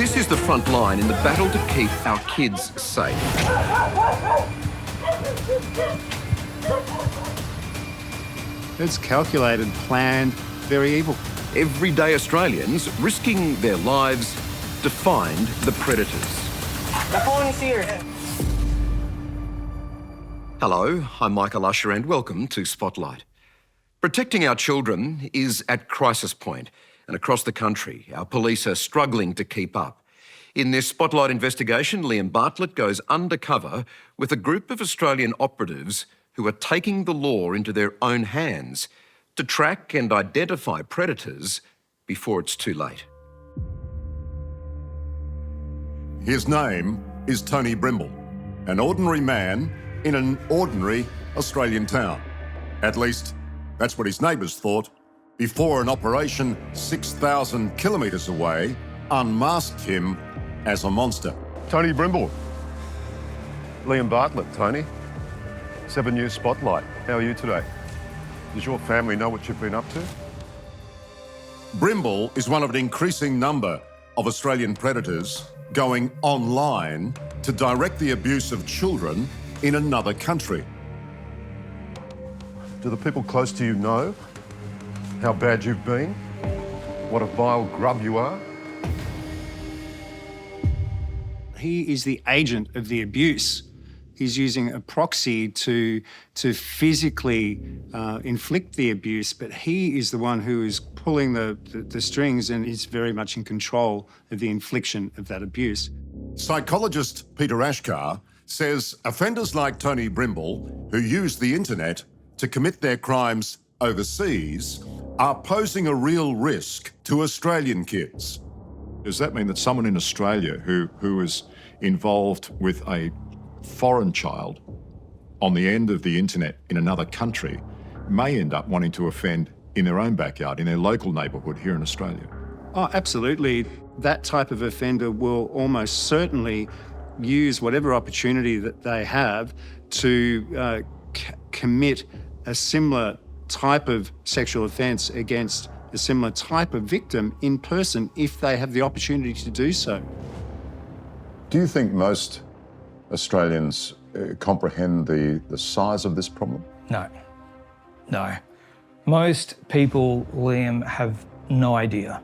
This is the front line in the battle to keep our kids safe. It's calculated, planned, very evil. Everyday Australians risking their lives to find the predators. The phone is here. Hello, I'm Michael Usher and welcome to Spotlight. Protecting our children is at crisis point, and across the country, our police are struggling to keep up. In this Spotlight investigation, Liam Bartlett goes undercover with a group of Australian operatives who are taking the law into their own hands to track and identify predators before it's too late. His name is Tony Brimble, an ordinary man in an ordinary Australian town. At least, that's what his neighbours thought before an operation 6,000 kilometres away unmasked him as a monster. Tony Brimble. Liam Bartlett, Tony. 7 News Spotlight. How are you today? Does your family know what you've been up to? Brimble is one of an increasing number of Australian predators going online to direct the abuse of children in another country. Do the people close to you know how bad you've been? What a vile grub you are? He is the agent of the abuse. He's using a proxy to physically inflict the abuse, but he is the one who is pulling the strings and is very much in control of the infliction of that abuse. Psychologist Peter Ashkar says offenders like Tony Brimble, who use the internet to commit their crimes overseas, are posing a real risk to Australian kids. Does that mean that someone in Australia who is involved with a foreign child on the end of the internet in another country may end up wanting to offend in their own backyard, in their local neighbourhood here in Australia? Oh, absolutely. That type of offender will almost certainly use whatever opportunity that they have to commit a similar type of sexual offence against a similar type of victim in person if they have the opportunity to do so. Do you think most Australians comprehend the size of this problem? No. Most people, Liam, have no idea.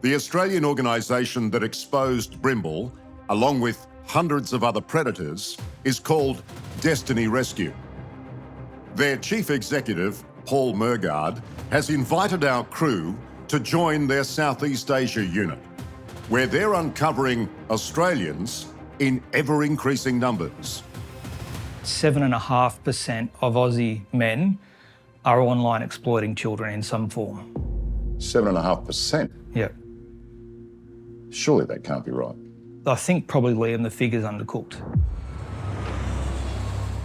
The Australian organisation that exposed Brimble, along with hundreds of other predators, is called Destiny Rescue. Their chief executive, Paul Murgard, has invited our crew to join their Southeast Asia unit, where they're uncovering Australians in ever-increasing numbers. 7.5% of Aussie men are online exploiting children in some form. 7.5%? Yep. Surely that can't be right. I think probably, Liam, the figure's undercooked.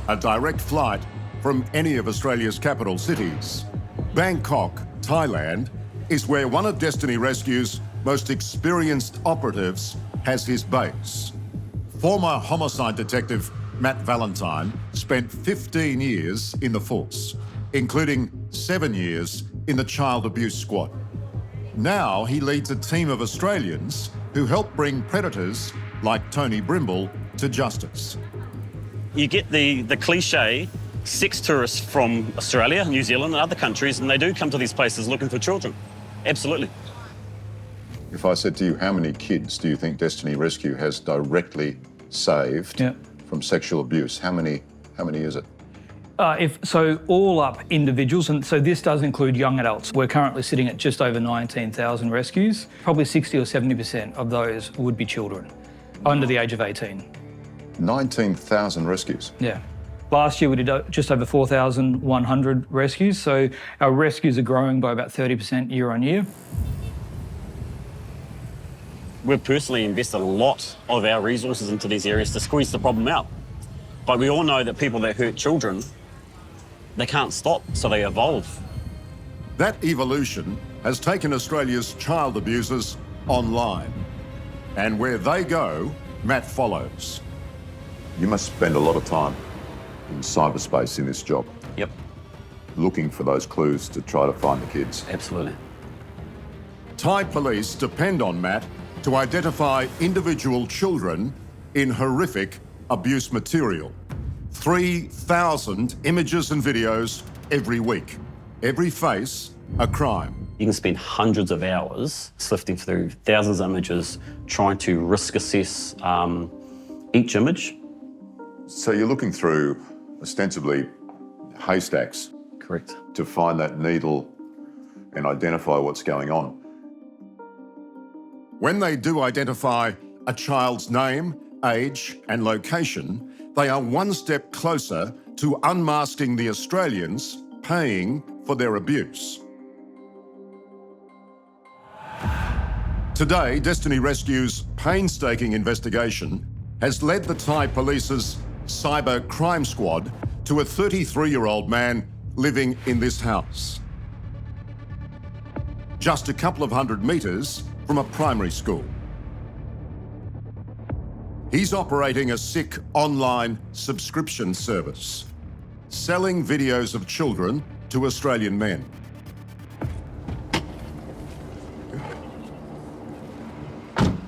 A direct flight from any of Australia's capital cities. Bangkok, Thailand, is where one of Destiny Rescue's most experienced operatives has his base. Former homicide detective Matt Valentine spent 15 years in the force, including 7 years in the child abuse squad. Now he leads a team of Australians who help bring predators like Tony Brimble to justice. You get the cliche sex tourists from Australia, New Zealand and other countries, and they do come to these places looking for children. Absolutely. If I said to you, how many kids do you think Destiny Rescue has directly saved from sexual abuse? How many is it? So all up individuals, and so this does include young adults. We're currently sitting at just over 19,000 rescues. Probably 60 or 70% of those would be children under the age of 18. 19,000 rescues? Yeah. Last year we did just over 4,100 rescues, so our rescues are growing by about 30% year on year. We've personally invested a lot of our resources into these areas to squeeze the problem out. But we all know that people that hurt children, they can't stop, so they evolve. That evolution has taken Australia's child abusers online. And where they go, Matt follows. You must spend a lot of time in cyberspace in this job. Yep. Looking for those clues to try to find the kids. Absolutely. Thai police depend on Matt to identify individual children in horrific abuse material. 3,000 images and videos every week. Every face a crime. You can spend hundreds of hours sifting through thousands of images, trying to risk assess each image. So you're looking through ostensibly haystacks Correct. to find that needle and identify what's going on. When they do identify a child's name, age and location, they are one step closer to unmasking the Australians paying for their abuse. Today, Destiny Rescue's painstaking investigation has led the Thai Police's cyber crime squad to a 33-year-old man living in this house, just a couple of hundred metres from a primary school. He's operating a sick online subscription service, selling videos of children to Australian men.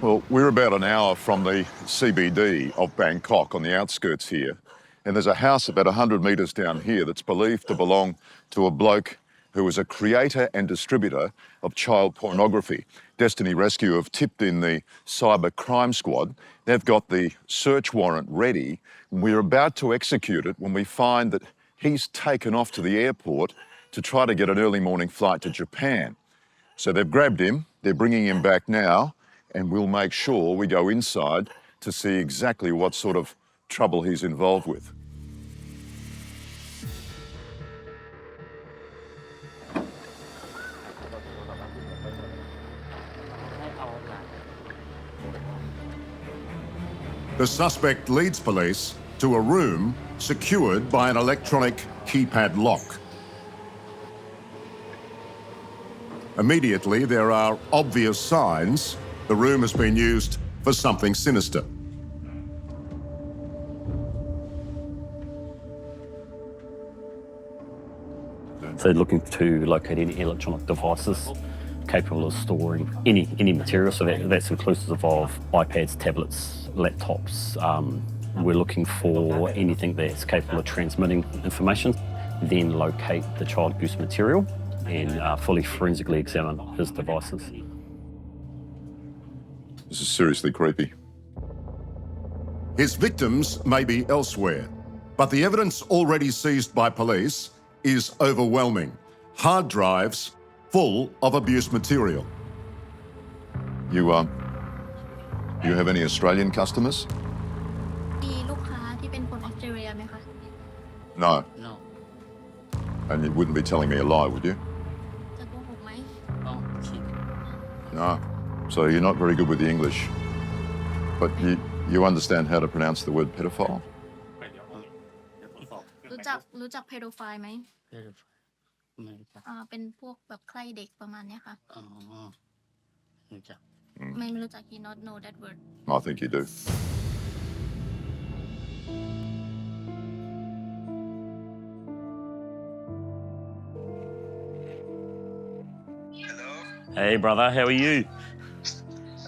Well, we're about an hour from the CBD of Bangkok on the outskirts here. And there's a house about 100 metres down here that's believed to belong to a bloke who is a creator and distributor of child pornography. Destiny Rescue have tipped in the cyber crime squad. They've got the search warrant ready. We're about to execute it when we find that he's taken off to the airport to try to get an early morning flight to Japan. So they've grabbed him, they're bringing him back now, and we'll make sure we go inside to see exactly what sort of trouble he's involved with. The suspect leads police to a room secured by an electronic keypad lock. Immediately, there are obvious signs the room has been used for something sinister. So they're looking to locate any electronic devices capable of storing any material. So that's inclusive of iPads, tablets, laptops. We're looking for anything that's capable of transmitting information, then locate the child abuse material and fully forensically examine his devices. This is seriously creepy. His victims may be elsewhere, but the evidence already seized by police is overwhelming. Hard drives full of abuse material. You have any Australian customers? มีลูกค้าที่เป็นคนออสเตรเลียไหมคะ No. No. And you wouldn't be telling me a lie, would you? จะโกหกไหม Oh, shit. No. So you're not very good with the English. But you understand how to pronounce the word pedophile? รู้จัก paedophile ไหม ไม่รู้จัก เป็นพวกแบบใคร่เด็กประมาณเนี้ยค่ะ อ๋อไม่รู้จัก ไม่รู้จัก he not know that word I think you do. Hello? Hey brother, how are you?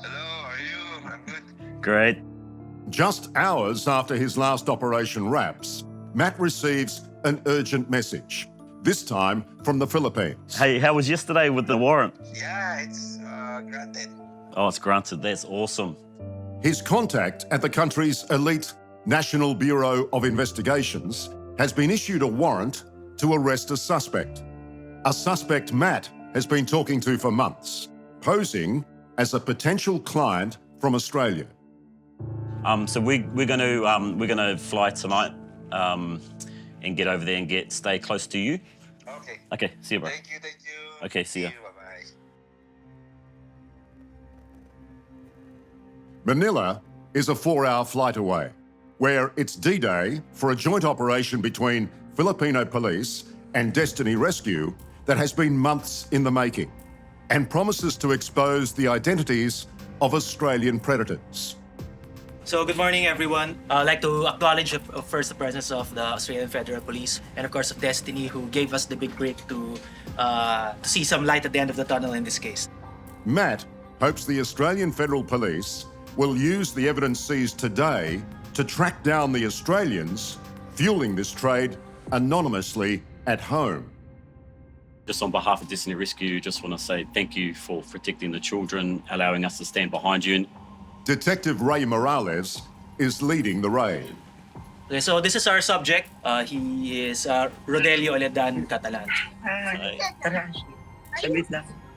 Hello, how are you? I'm good. Great. Just hours after his last operation wraps, Matt receives an urgent message, this time from the Philippines. Hey, how was yesterday with the warrant? Yeah, it's granted. Oh, it's granted. That's awesome. His contact at the country's elite National Bureau of Investigations has been issued a warrant to arrest a suspect Matt has been talking to for months, posing as a potential client from Australia. So we're gonna fly tonight and get over there and stay close to you. Okay. Okay, see you, bro. Thank you, thank you. Okay, see ya. Bye-bye. Manila is a 4-hour flight away, where it's D-Day for a joint operation between Filipino police and Destiny Rescue that has been months in the making and promises to expose the identities of Australian predators. So good morning, everyone. I'd like to acknowledge first the presence of the Australian Federal Police and of course of Destiny, who gave us the big break to see some light at the end of the tunnel in this case. Matt hopes the Australian Federal Police will use the evidence seized today to track down the Australians fueling this trade anonymously at home. Just on behalf of Destiny Rescue, just want to say thank you for protecting the children, allowing us to stand behind you. Detective Ray Morales is leading the raid. Okay, so this is our subject. He is Rodelio Oledan Catalan.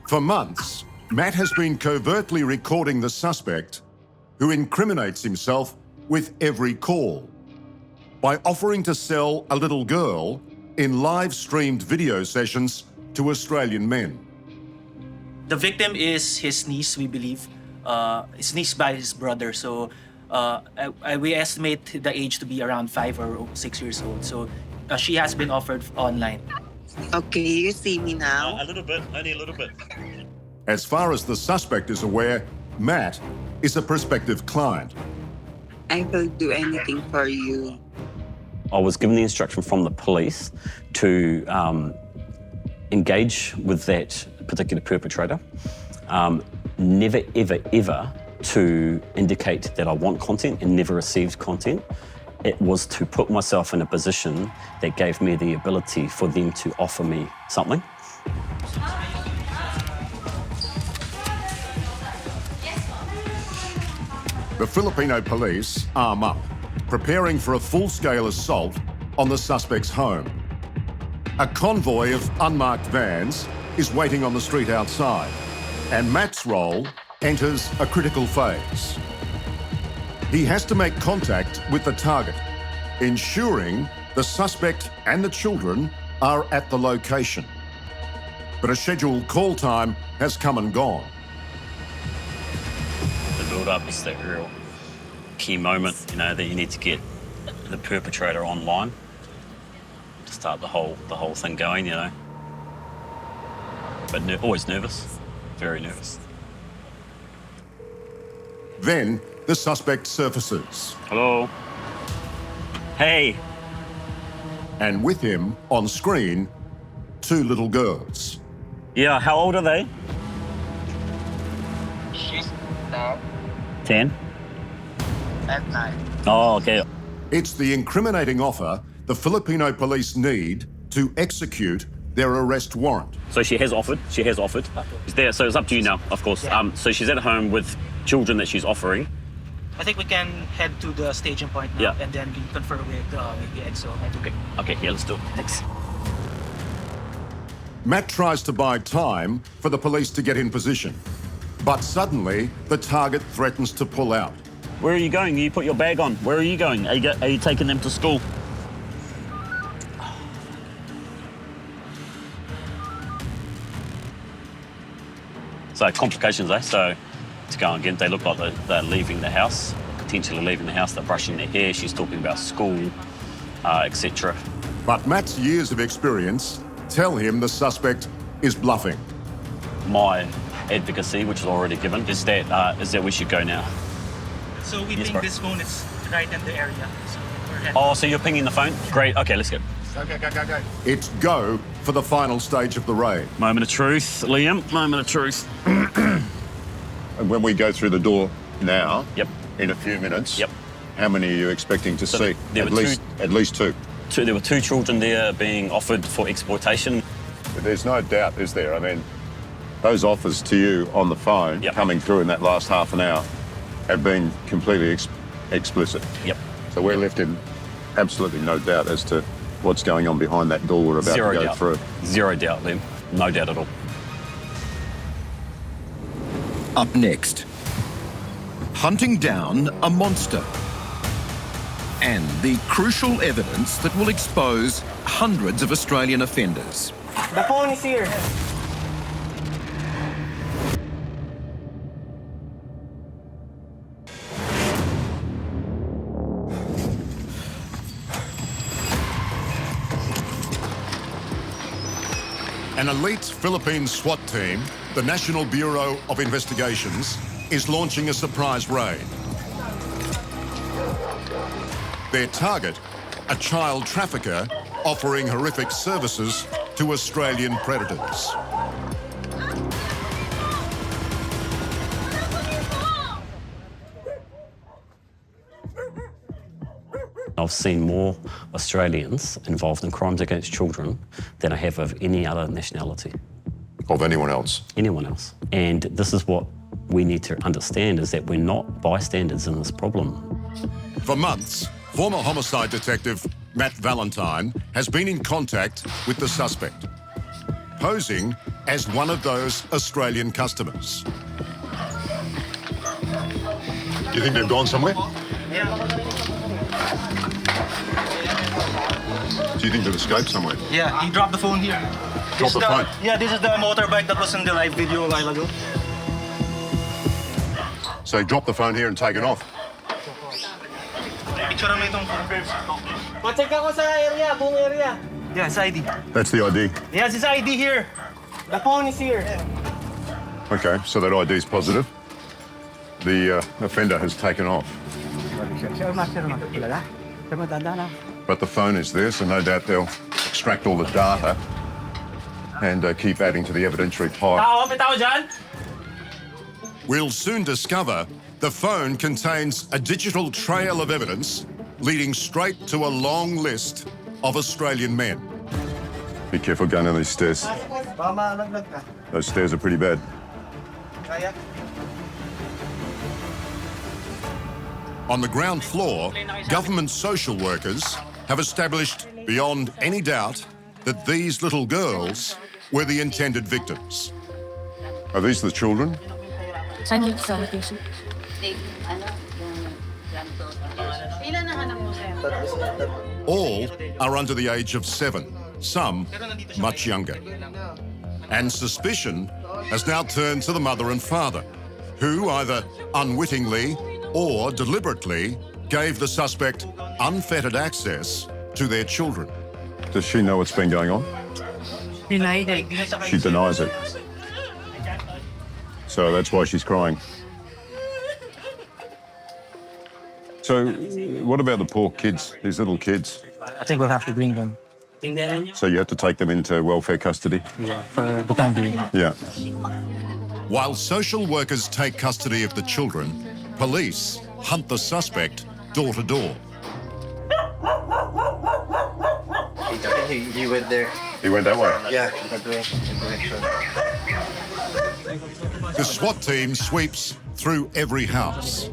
For months, Matt has been covertly recording the suspect, who incriminates himself with every call by offering to sell a little girl in live-streamed video sessions to Australian men. The victim is his niece, we believe. His niece by his brother. So we estimate the age to be around 5 or 6 years old. So she has been offered online. Okay, you see me now? A little bit, only a little bit. As far as the suspect is aware, Matt is a prospective client. I will do anything for you. I was given the instruction from the police to engage with that particular perpetrator. Never, ever, ever to indicate that I want content and never received content. It was to put myself in a position that gave me the ability for them to offer me something. The Filipino police arm up, preparing for a full-scale assault on the suspect's home. A convoy of unmarked vans is waiting on the street outside, and Matt's role enters a critical phase. He has to make contact with the target, ensuring the suspect and the children are at the location. But a scheduled call time has come and gone. The build-up is that real key moment, you know, that you need to get the perpetrator online to start the whole thing going, you know. But always nervous, very nervous. Then the suspect surfaces. Hello. Hey. And with him on screen, 2 little girls. Yeah, how old are they? She's now 10. at 9. Oh, okay. It's the incriminating offer the Filipino police need to execute their arrest warrant. So she has offered. She's there, so it's up to you now, of course. Yeah. So she's at home with children that she's offering. I think we can head to the staging point now, Yeah. and then we confer with the EXO. Okay, yeah, let's do it. Thanks. Matt tries to buy time for the police to get in position, but suddenly the target threatens to pull out. Where are you going? You put your bag on. Where are you going? Are you taking them to school? So complications, eh? So to go again, they look like they're leaving the house, potentially leaving the house. They're brushing their hair. She's talking about school, etc. But Matt's years of experience tell him the suspect is bluffing. My advocacy, which is already given, is that we should go now. So we Yes, think bro. this phone is right in the area. So we're heading. Oh, so you're pinging the phone? Great. Okay, let's go. Go. It's go for the final stage of the raid. Moment of truth, Liam. Moment of truth. And when we go through the door now, Yep. in a few minutes, Yep. how many are you expecting to So see? there At were least two. There were 2 children there being offered for exploitation. But there's no doubt, is there? I mean, those offers to you on the phone Yep. coming through in that last half an hour have been completely explicit. Yep. So we're left in absolutely no doubt as to what's going on behind that door we're about Zero to go doubt. through. Zero doubt, Liam. No doubt at all. Up next, hunting down a monster and the crucial evidence that will expose hundreds of Australian offenders. The phone is here. An elite Philippine SWAT team, the National Bureau of Investigations, is launching a surprise raid. Their target, a child trafficker offering horrific services to Australian predators. I've seen more Australians involved in crimes against children than I have of any other nationality. Of anyone else? Anyone else. And this is what we need to understand, is that we're not bystanders in this problem. For months, former homicide detective Matt Valentine has been in contact with the suspect, posing as one of those Australian customers. Do you think they've gone somewhere? Do you think they've escaped somewhere? Yeah, he dropped the phone here. Dropped the phone? Yeah, this is the motorbike that was in the live video a while ago. So he dropped the phone here and taken off? Picture mo itong phone. Ma-check ako sa area, buong area. Yeah, it's ID. That's the ID? Yes, it's ID here. The phone is here. Okay, so that ID's positive. The offender has taken off. But the phone is there, so no doubt they'll extract all the data and keep adding to the evidentiary pile. We'll soon discover the phone contains a digital trail of evidence leading straight to a long list of Australian men. Be careful going down these stairs. Those stairs are pretty bad. On the ground floor, government social workers have established beyond any doubt that these little girls were the intended victims. Are these the children? All are under the age of 7, some much younger. And suspicion has now turned to the mother and father, who either unwittingly or deliberately gave the suspect unfettered access to their children. Does she know what's been going on? She denies it. So that's why she's crying. So what about the poor kids, these little kids? I think we'll have to bring them. So you have to take them into welfare custody? Yeah, for the time being. Yeah. While social workers take custody of the children, police hunt the suspect door to door. He went there. He went that way? Yeah. The SWAT team sweeps through every house.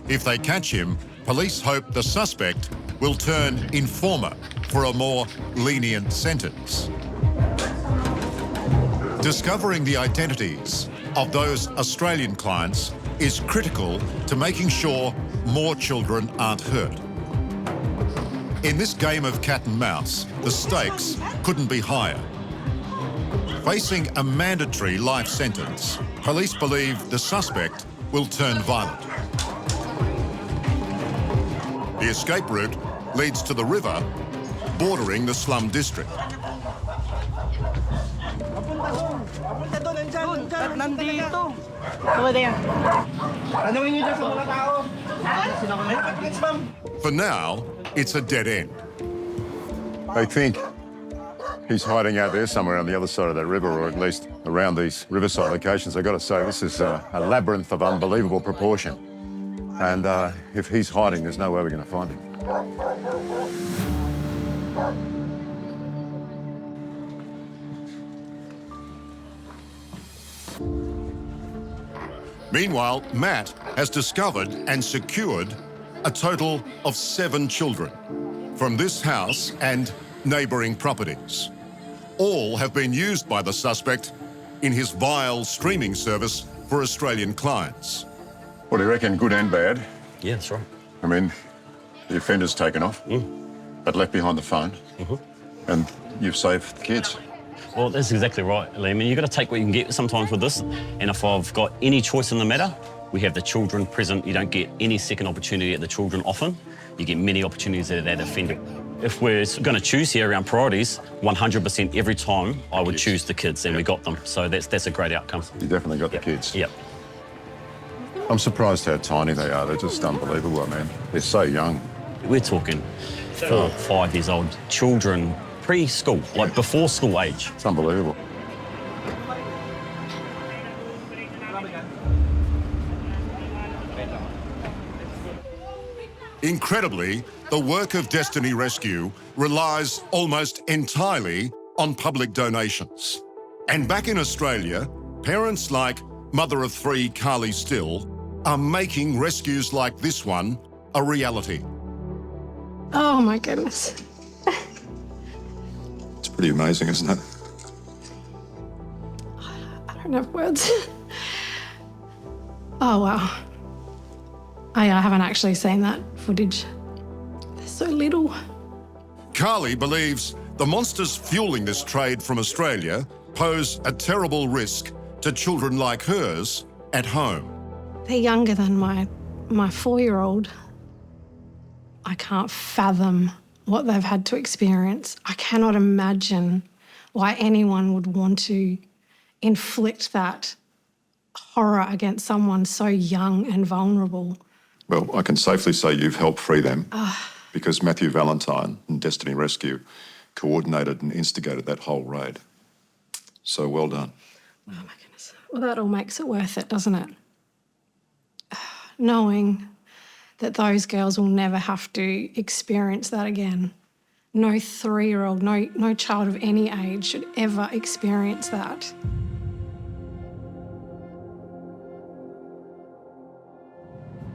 If they catch him, police hope the suspect will turn informer for a more lenient sentence. Discovering the identities of those Australian clients is critical to making sure more children aren't hurt. In this game of cat and mouse, the stakes couldn't be higher. Facing a mandatory life sentence, police believe the suspect will turn violent. The escape route leads to the river bordering the slum district. For now, it's a dead end. They think he's hiding out there somewhere on the other side of that river, or at least around these riverside locations. I've got to say, this is a labyrinth of unbelievable proportion. And if he's hiding, there's no way we're going to find him. Meanwhile, Matt has discovered and secured a total of 7 children from this house and neighbouring properties. All have been used by the suspect in his vile streaming service for Australian clients. What do you reckon, good and bad? Yeah, that's right. I mean, the offender's taken off, but left behind the phone, and you've saved the kids. Well, that's exactly right, Liam. You've got to take what you can get sometimes with this. And if I've got any choice in the matter, we have the children present. You don't get any second opportunity at the children often. You get many opportunities at that offender. If we're going to choose here around priorities, 100% every time I would choose the kids, and we got them. So that's a great outcome. You definitely got the kids. Yep. I'm surprised how tiny they are. They're just unbelievable, man. They're so young. We're talking 4, 5 years old children, preschool, like before school age. It's unbelievable. Incredibly, the work of Destiny Rescue relies almost entirely on public donations. And back in Australia, parents like mother of three Carly Still are making rescues like this one a reality. Oh my goodness. It's pretty amazing, isn't it? I don't have words. Oh wow. I haven't actually seen that footage. They're so little. Carly believes the monsters fueling this trade from Australia pose a terrible risk to children like hers at home. They're younger than my 4-year-old. I can't fathom what they've had to experience. I cannot imagine why anyone would want to inflict that horror against someone so young and vulnerable. Well, I can safely say you've helped free them because Matthew Valentine and Destiny Rescue coordinated and instigated that whole raid. So well done. Oh my goodness. Well, that all makes it worth it, doesn't it? Knowing that those girls will never have to experience that again. No 3-year-old, no child of any age should ever experience that.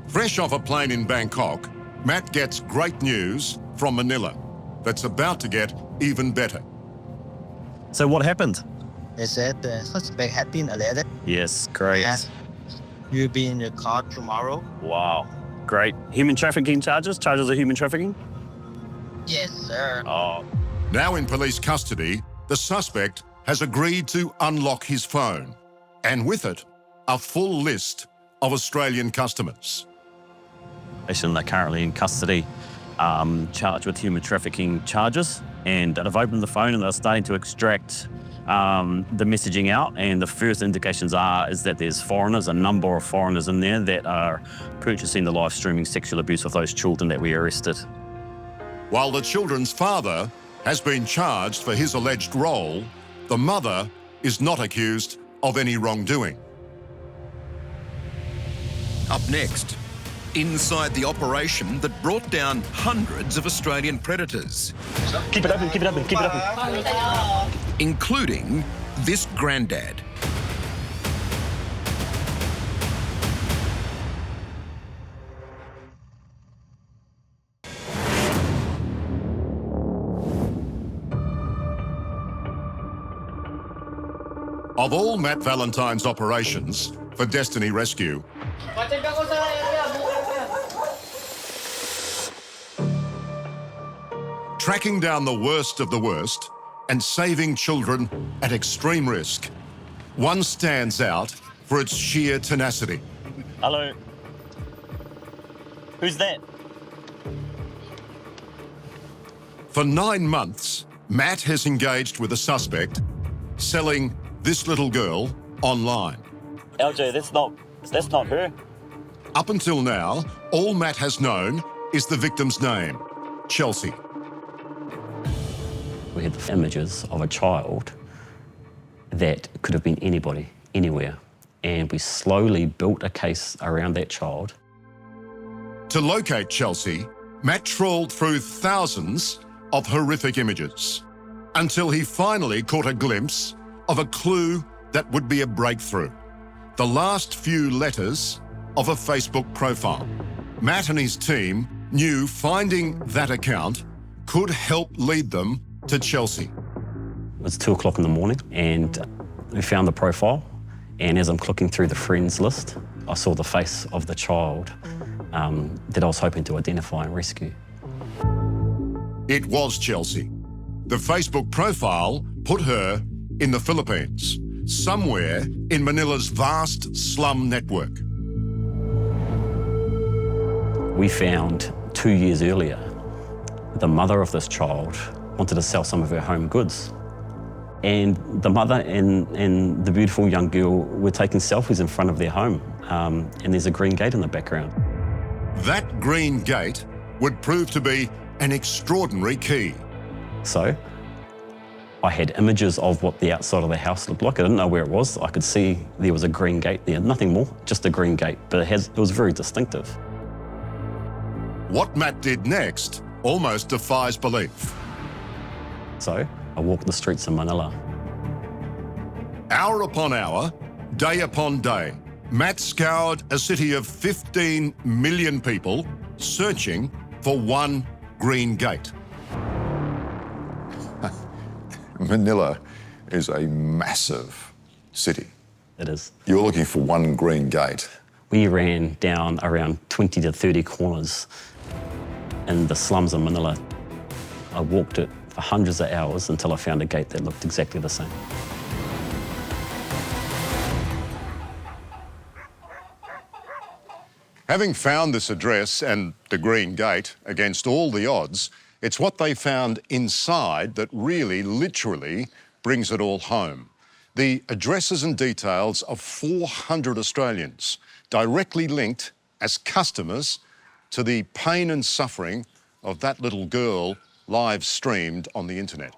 Fresh off a plane in Bangkok, Matt gets great news from Manila that's about to get even better. So what happened? They said the suspect had been alerted. Yes, great. And you'll be in your car tomorrow. Wow, great. Human trafficking charges? Charges of human trafficking? Yes, sir. Oh. Now in police custody, the suspect has agreed to unlock his phone, and with it, a full list of Australian customers. They're currently in custody, charged with human trafficking charges, and they've opened the phone and they're starting to extract the messaging out, and the first indications is that there's foreigners, a number of foreigners in there that are purchasing the live streaming sexual abuse of those children that we arrested. While the children's father has been charged for his alleged role, the mother is not accused of any wrongdoing. Up next, inside the operation that brought down hundreds of Australian predators. Keep it open, keep it open, keep it open. Including this granddad. Of all Matt Valentine's operations for Destiny Rescue, tracking down the worst of the worst and saving children at extreme risk, one stands out for its sheer tenacity. Hello. Who's that? For 9 months, Matt has engaged with a suspect selling this little girl online. LJ, that's not her. Up until now, all Matt has known is the victim's name, Chelsea. We had images of a child that could have been anybody, anywhere. And we slowly built a case around that child. To locate Chelsea, Matt trawled through thousands of horrific images until he finally caught a glimpse of a clue that would be a breakthrough. The last few letters of a Facebook profile. Matt and his team knew finding that account could help lead them to Chelsea. It was 2 o'clock in the morning and we found the profile, and as I'm clicking through the friends list, I saw the face of the child that I was hoping to identify and rescue. It was Chelsea. The Facebook profile put her in the Philippines, somewhere in Manila's vast slum network. We found 2 years earlier, the mother of this child wanted to sell some of her home goods. And the mother and the beautiful young girl were taking selfies in front of their home. And there's a green gate in the background. That green gate would prove to be an extraordinary key. So I had images of what the outside of the house looked like. I didn't know where it was. I could see there was a green gate there, nothing more, just a green gate, but it was very distinctive. what Matt did next almost defies belief. So I walked the streets of Manila. Hour upon hour, day upon day, Matt scoured a city of 15 million people searching for one green gate. Manila is a massive city. It is. You're looking for one green gate. We ran down around 20 to 30 corners in the slums of Manila. I walked it for hundreds of hours until I found a gate that looked exactly the same. Having found this address and the green gate against all the odds, it's what they found inside that really, literally brings it all home. The addresses and details of 400 Australians directly linked as customers to the pain and suffering of that little girl live streamed on the internet.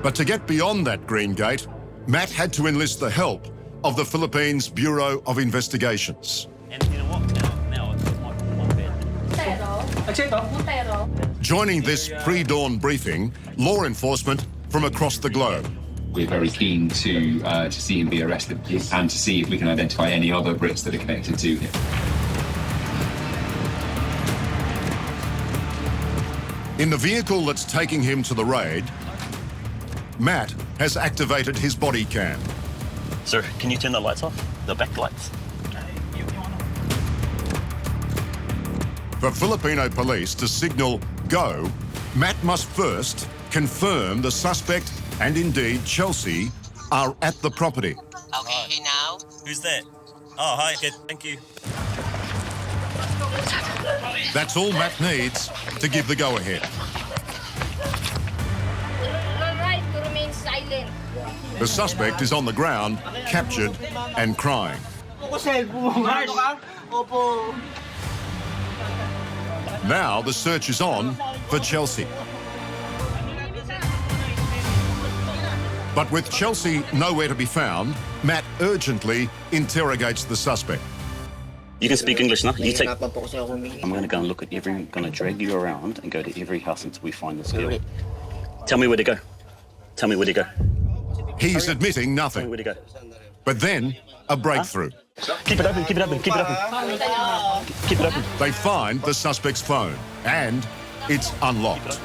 But to get beyond that green gate, Matt had to enlist the help of the Philippines Bureau of Investigations. And you know what? Now it's my bed. Joining this pre-dawn briefing, law enforcement from across the globe. We're very keen to see him be arrested and to see if we can identify any other Brits that are connected to him. In the vehicle that's taking him to the raid, Matt has activated his body cam. Sir, can you turn the lights off? The back lights. For Filipino police to signal go, Matt must first confirm the suspect and indeed Chelsea are at the property. Okay, now. Who's that? Oh, hi. Okay, thank you. That's all Matt needs to give the go-ahead. Right to remain silent. The suspect is on the ground, captured and crying. Now the search is on for Chelsea. But with Chelsea nowhere to be found, Matt urgently interrogates the suspect. You can speak English now. You take. I'm going to go and look at every. I'm going to drag you around and go to every house until we find this girl. Tell me where to go. Tell me where to go. He's admitting nothing. Tell me where to go. But then a breakthrough. Keep it open. Keep it open. Keep it open. Keep it open. They find the suspect's phone and it's unlocked.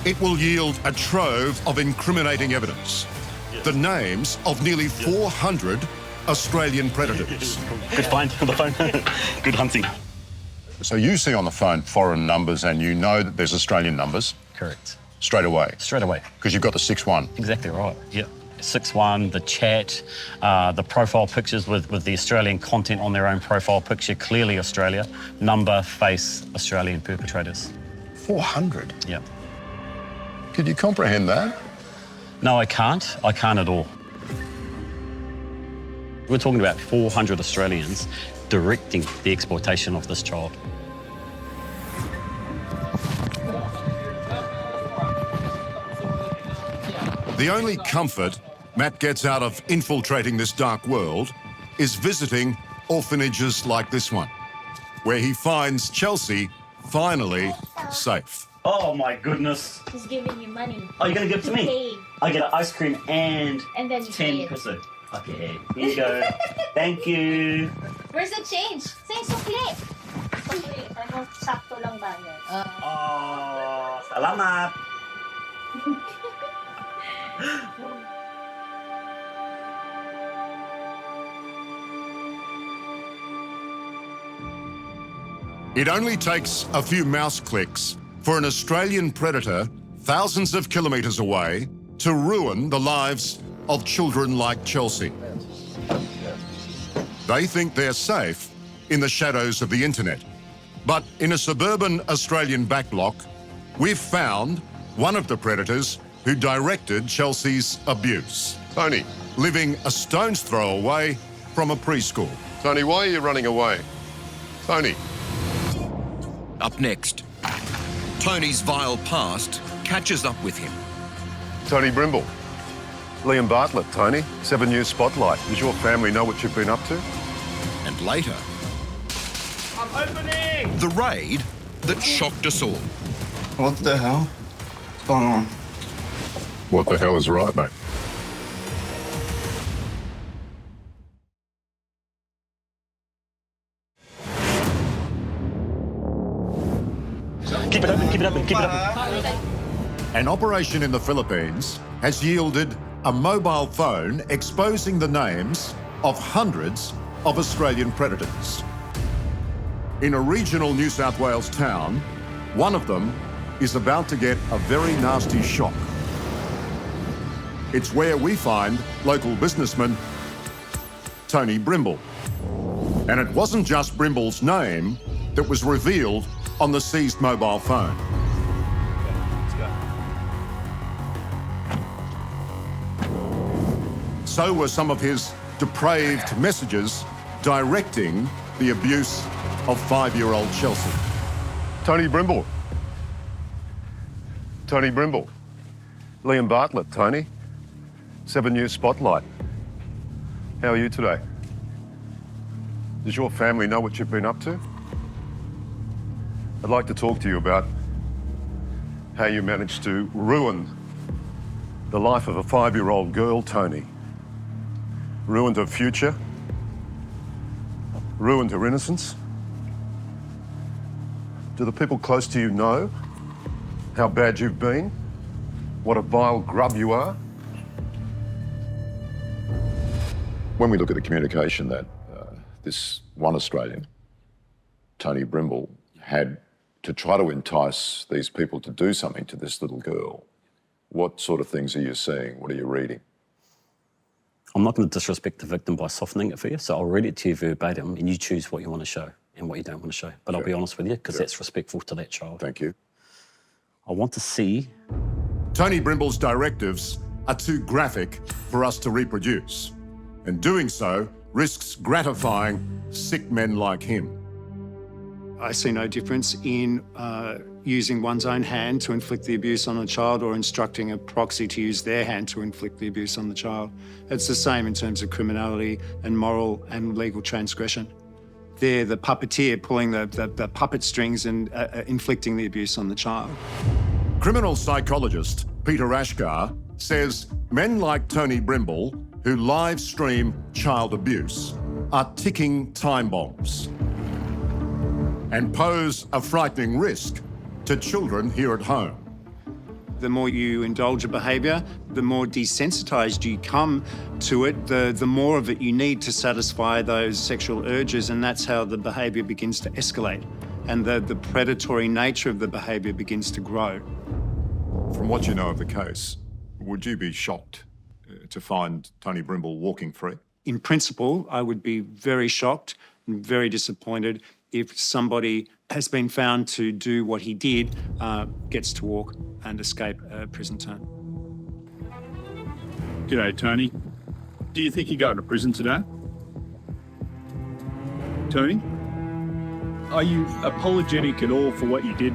It will yield a trove of incriminating evidence. The names of nearly 400 Australian predators. Good find on the phone. Good hunting. So you see on the phone foreign numbers and you know that there's Australian numbers? Correct. Straight away? Straight away. Because you've got the 6-1. Exactly right. Yep. 6-1, the chat, the profile pictures with the Australian content on their own profile picture, clearly Australia. Number, face, Australian perpetrators. 400? Yep. Could you comprehend that? No, I can't. I can't at all. We're talking about 400 Australians directing the exploitation of this child. The only comfort Matt gets out of infiltrating this dark world is visiting orphanages like this one, where he finds Chelsea finally safe. Oh my goodness. He's giving you money. Oh, you're going to give it to me? Pay. I get an ice cream and And then you pay 10 it. peso. Okay, here you go. Thank you. Where's the change? Say sukli. Sukli. Ano, sakto lang ba yan? Oh, salamat. It only takes a few mouse clicks for an Australian predator thousands of kilometres away to ruin the lives of children like Chelsea. They think they're safe in the shadows of the internet. But in a suburban Australian backlot, we've found one of the predators who directed Chelsea's abuse. Tony. Living a stone's throw away from a preschool. Tony, why are you running away? Tony. Up next, Tony's vile past catches up with him. Tony Brimble. Liam Bartlett, Tony. 7 News Spotlight. Does your family know what you've been up to? And later, I'm opening! The raid that shocked us all. What the hell? What's going on? What the hell is right, mate? Keep it open, keep it open, keep it open. An operation in the Philippines has yielded a mobile phone exposing the names of hundreds of Australian predators. In a regional New South Wales town, one of them is about to get a very nasty shock. It's where we find local businessman Tony Brimble. And it wasn't just Brimble's name that was revealed on the seized mobile phone. Let's go. So were some of his depraved messages directing the abuse of 5-year-old Chelsea. Tony Brimble. Tony Brimble. Liam Bartlett, Tony. 7 News Spotlight. How are you today? Does your family know what you've been up to? I'd like to talk to you about how you managed to ruin the life of a 5-year-old girl, Tony. Ruined her future, ruined her innocence. Do the people close to you know how bad you've been? What a vile grub you are? When we look at the communication that this one Australian, Tony Brimble, had to try to entice these people to do something to this little girl, what sort of things are you seeing? What are you reading? I'm not going to disrespect the victim by softening it for you, so I'll read it to you verbatim and you choose what you want to show and what you don't want to show. But I'll be honest with you, because that's respectful to that child. Thank you. I want to see... Tony Brimble's directives are too graphic for us to reproduce, and doing so risks gratifying sick men like him. I see no difference in using one's own hand to inflict the abuse on a child or instructing a proxy to use their hand to inflict the abuse on the child. It's the same in terms of criminality and moral and legal transgression. They're the puppeteer pulling the puppet strings and inflicting the abuse on the child. Criminal psychologist Peter Ashgar says men like Tony Brimble, who live stream child abuse, are ticking time bombs and pose a frightening risk to children here at home. The more you indulge a behaviour, the more desensitised you come to it, the more of it you need to satisfy those sexual urges, and that's how the behaviour begins to escalate and the predatory nature of the behaviour begins to grow. From what you know of the case, would you be shocked to find Tony Brimble walking free? In principle, I would be very shocked and very disappointed if somebody has been found to do what he did, gets to walk and escape a prison term. G'day, Tony. Do you think you're going to prison today? Tony? Are you apologetic at all for what you did?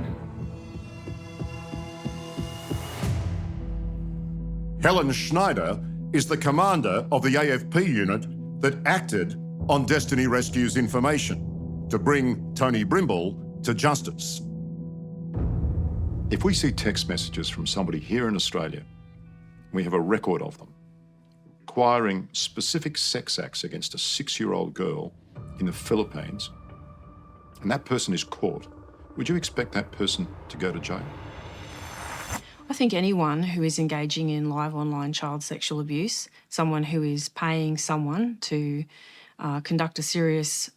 Helen Schneider is the commander of the AFP unit that acted on Destiny Rescue's information to bring Tony Brimble to justice. If we see text messages from somebody here in Australia, we have a record of them, requiring specific sex acts against a 6-year-old girl in the Philippines, and that person is caught, would you expect that person to go to jail? I think anyone who is engaging in live online child sexual abuse, someone who is paying someone to conduct a serious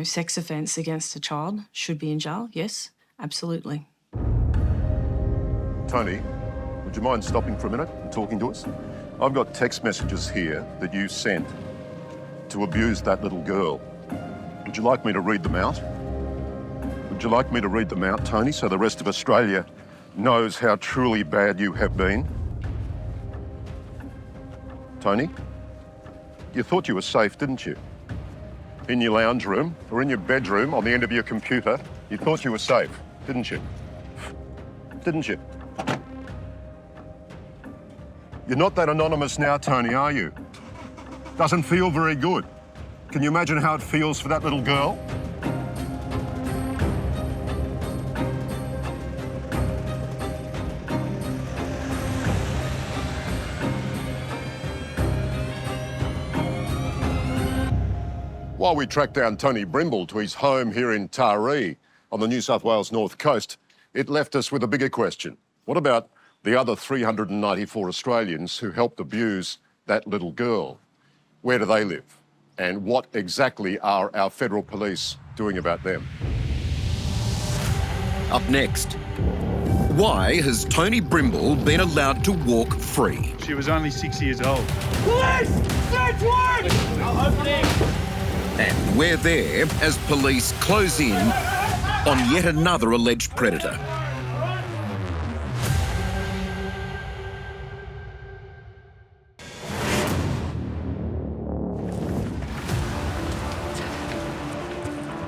sex offence against a child should be in jail, yes, absolutely. Tony, would you mind stopping for a minute and talking to us? I've got text messages here that you sent to abuse that little girl. Would you like me to read them out? Would you like me to read them out, Tony, so the rest of Australia knows how truly bad you have been? Tony, you thought you were safe, didn't you? In your lounge room or in your bedroom on the end of your computer, you thought you were safe, didn't you? Didn't you? You're not that anonymous now, Tony, are you? Doesn't feel very good. Can you imagine how it feels for that little girl? While we track down Tony Brimble to his home here in Taree on the New South Wales North Coast, it left us with a bigger question. What about the other 394 Australians who helped abuse that little girl? Where do they live? And what exactly are our federal police doing about them? Up next, why has Tony Brimble been allowed to walk free? She was only 6 years old. Police! Search warrant! Opening! And we're there as police close in on yet another alleged predator.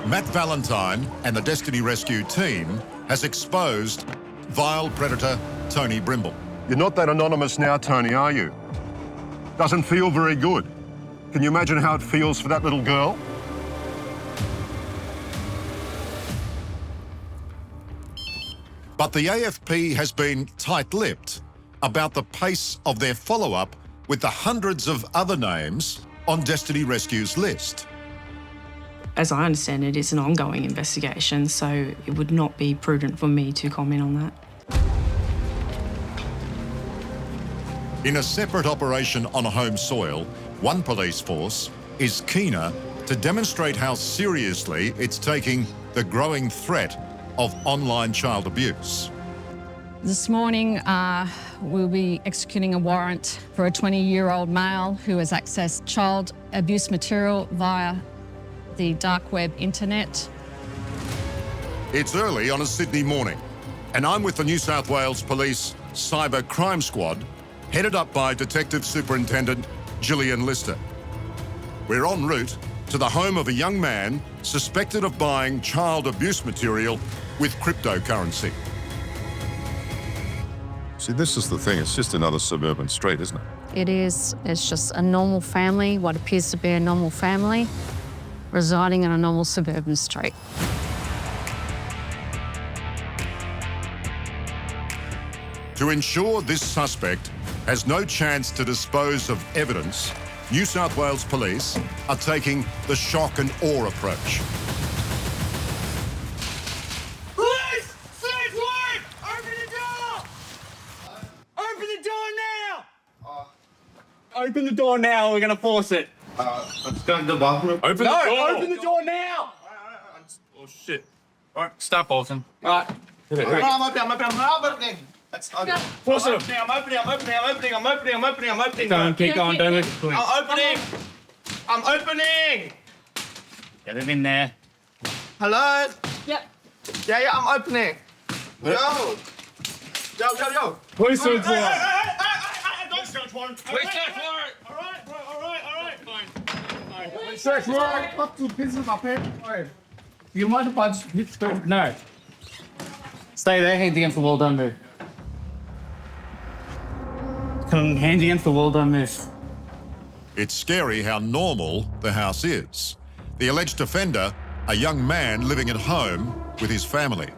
Matt Valentine and the Destiny Rescue team has exposed vile predator Tony Brimble. You're not that anonymous now, Tony, are you? Doesn't feel very good. Can you imagine how it feels for that little girl? But the AFP has been tight-lipped about the pace of their follow-up with the hundreds of other names on Destiny Rescue's list. As I understand it, it's an ongoing investigation, so it would not be prudent for me to comment on that. In a separate operation on home soil, one police force is keener to demonstrate how seriously it's taking the growing threat of online child abuse. This morning, we'll be executing a warrant for a 20-year-old male who has accessed child abuse material via the dark web internet. It's early on a Sydney morning, and I'm with the New South Wales Police Cyber Crime Squad, headed up by Detective Superintendent Gillian Lister. We're en route to the home of a young man suspected of buying child abuse material with cryptocurrency. See, this is the thing. It's just another suburban street, isn't it? It is. It's just a normal family, what appears to be a normal family, residing in a normal suburban street. To ensure this suspect has no chance to dispose of evidence, New South Wales Police are taking the shock and awe approach. Police! Search warrant! Open the door! Open the door now! Open the door now, we're going to force it. Let's go to the bathroom. Open the door! Open the door now! Oh, shit. All right, stop bolting. All right. I'm opening. Force it. I'm opening. Don't keep going, don't look at I'm opening. Get it in there. Hello? Yep. Yeah, I'm opening. Yo. Police search warrant. Don't search warrant. Police search warrant. All right. Fine. Police search warrant. Got 2 pieces of paper. You mind if I just hit the... No. Stay there, hands against the wall, don't move. Come, hands against the wall, don't move. It's scary how normal the house is. The alleged offender, a young man living at home with his family.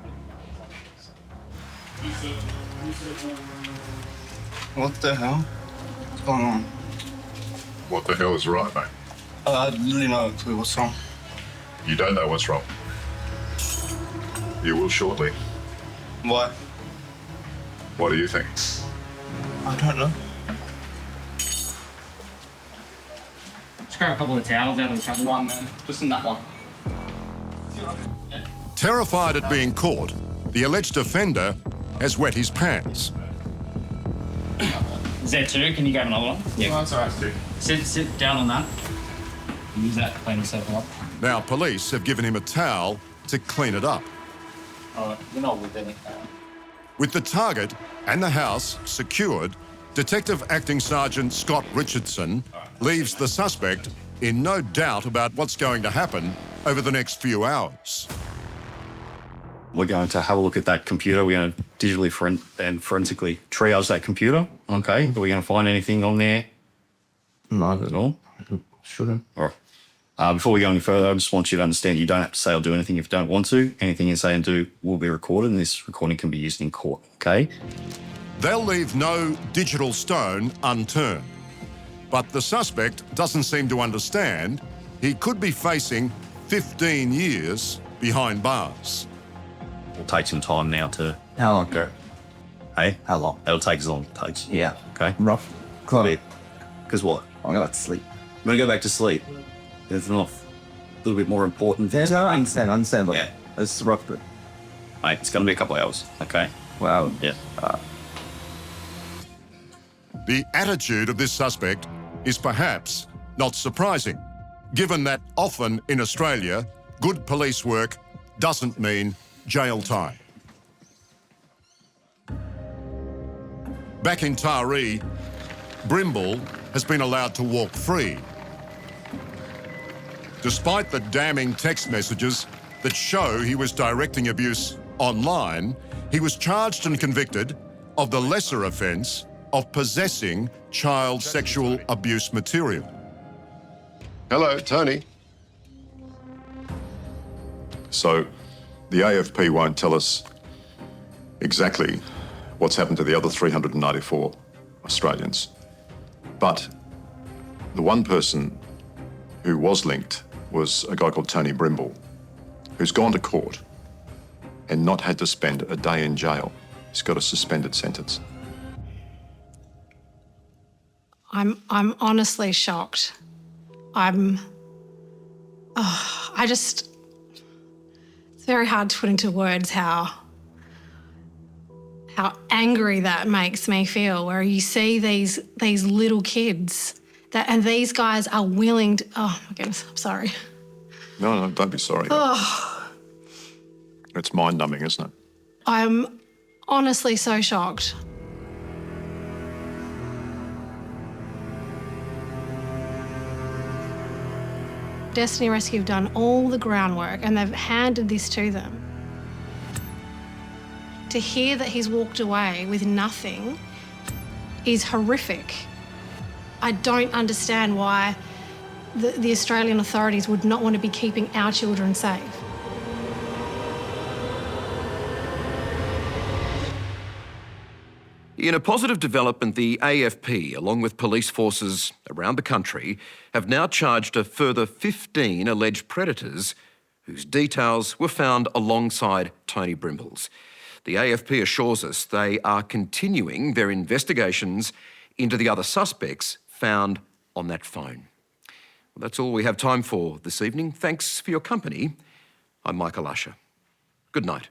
What the hell? What's going on? What the hell is right, mate? I really know a clue what's wrong. You don't know what's wrong. You will shortly. What? What do you think? I don't know. Just grab a couple of towels out of the cupboard. One, man. Just in that one. Terrified at being caught, the alleged offender has wet his pants. Is that two? Can you grab another one? Yeah, that's all right, Stu. Sit down on that. Use that to clean yourself up. Now police have given him a towel to clean it up. All right, we're not with any. With the target and the house secured, Detective Acting Sergeant Scott Richardson leaves the suspect in no doubt about what's going to happen over the next few hours. We're going to have a look at that computer. We're going to digitally and forensically triage that computer. Okay, are we going to find anything on there? Not at all. Shouldn't. All right. Before we go any further, I just want you to understand you don't have to say or do anything if you don't want to. Anything you say and do will be recorded, and this recording can be used in court, okay? They'll leave no digital stone unturned. But the suspect doesn't seem to understand he could be facing 15 years behind bars. It'll take some time now to... How long ago? Hey? How long? It'll take as long as it takes. Yeah. Okay? Rough. Close. Because what? I'm going to sleep. I'm going to go back to sleep. There's enough. A little bit more important. Yeah, no, I understand. Look, Yeah. it's rough, but... Mate, it's going to be a couple of hours, okay? Wow. Yeah. The attitude of this suspect is perhaps not surprising, given that often in Australia, good police work doesn't mean jail time. Back in Taree, Brimble has been allowed to walk free, despite the damning text messages that show he was directing abuse online. He was charged and convicted of the lesser offence of possessing child sexual abuse material. Hello, Tony. So, the AFP won't tell us exactly what's happened to the other 394 Australians. But the one person who was linked was a guy called Tony Brimble, who's gone to court and not had to spend a day in jail. He's got a suspended sentence. I'm honestly shocked. It's very hard to put into words how angry that makes me feel, where you see these little kids and these guys are willing to, oh my goodness, I'm sorry. No, don't be sorry. Oh, It's mind-numbing, isn't it? I'm honestly so shocked. Destiny Rescue have done all the groundwork and they've handed this to them. To hear that he's walked away with nothing is horrific. I don't understand why the Australian authorities would not want to be keeping our children safe. In a positive development, the AFP, along with police forces around the country, have now charged a further 15 alleged predators whose details were found alongside Tony Brimble's. The AFP assures us they are continuing their investigations into the other suspects found on that phone. Well, that's all we have time for this evening. Thanks for your company. I'm Michael Usher. Good night.